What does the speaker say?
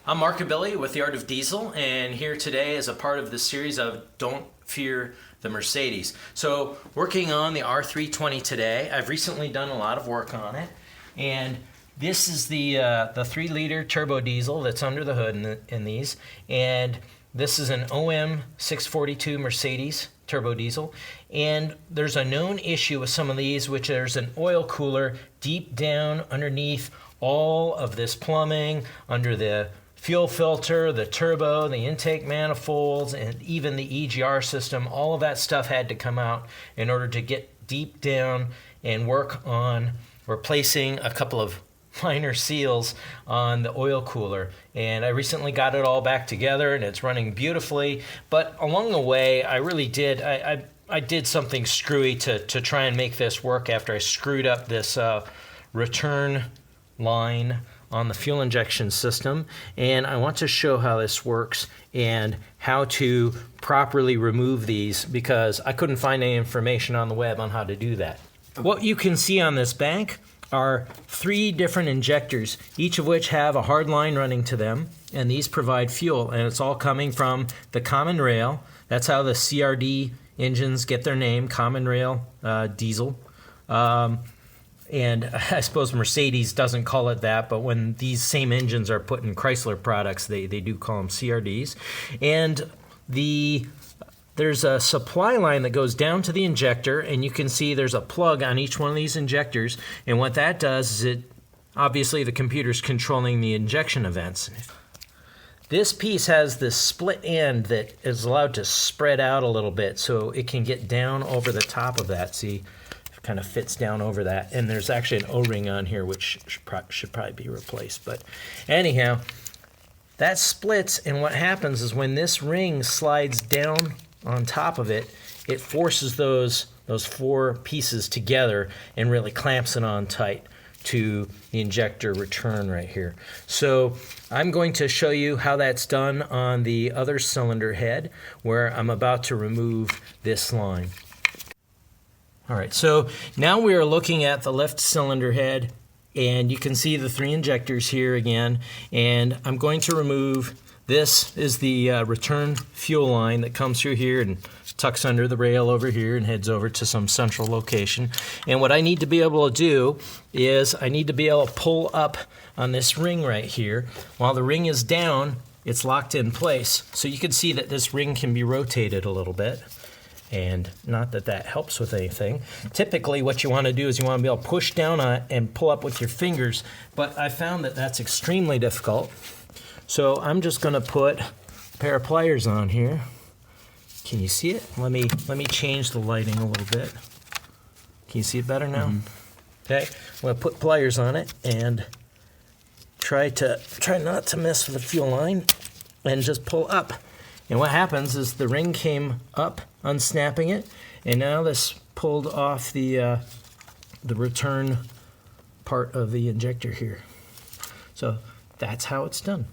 I'm Mark Abilli with The Art of Diesel, and here today is a part of the series of Don't Fear the Mercedes. So working on the R320 today, I've recently done a lot of work on it, and this is the 3-liter turbo diesel that's under the hood in these, and this is an OM642 Mercedes turbo diesel, and there's a known issue with some of these, which there's an oil cooler deep down underneath all of this plumbing, under the fuel filter, the turbo, the intake manifolds, and even the EGR system. All of that stuff had to come out in order to get deep down and work on replacing a couple of minor seals on the oil cooler. And I recently got it all back together and it's running beautifully. But along the way, I really did, I did something screwy to try and make this work after I screwed up this return line on the fuel injection system, and I want to show how this works and how to properly remove these, because I couldn't find any information on the web on how to do that. What you can see on this bank are 3 different injectors, each of which have a hard line running to them, and these provide fuel, and it's all coming from the common rail. That's how the CRD engines get their name, common rail diesel. And I suppose Mercedes doesn't call it that, but when these same engines are put in Chrysler products, they do call them CRDs. And there's a supply line that goes down to the injector, and you can see there's a plug on each one of these injectors. And what that does is obviously the computer's controlling the injection events. This piece has this split end that is allowed to spread out a little bit so it can get down over the top of that. See? Kind of fits down over that, and there's actually an O-ring on here which should probably be replaced. But anyhow, that splits, and what happens is when this ring slides down on top of it, it forces those 4 pieces together and really clamps it on tight to the injector return right here. So I'm going to show you how that's done on the other cylinder head, where I'm about to remove this line. All right, so now we are looking at the left cylinder head, and you can see the 3 injectors here again, and I'm going to remove, this is the return fuel line that comes through here and tucks under the rail over here and heads over to some central location. And what I need to be able to do is I need to be able to pull up on this ring right here. While the ring is down, it's locked in place. So you can see that this ring can be rotated a little bit. And not that that helps with anything. Typically what you want to do is you want to be able to push down on it and pull up with your fingers, but I found that that's extremely difficult. So I'm just going to put a pair of pliers on here. Can you see it? Let me change the lighting a little bit. Can you see it better now? Okay, I'm going to put pliers on it and try not to mess with the fuel line and just pull up. And what happens is the ring came up, unsnapping it, and now this pulled off the return part of the injector here. So that's how it's done.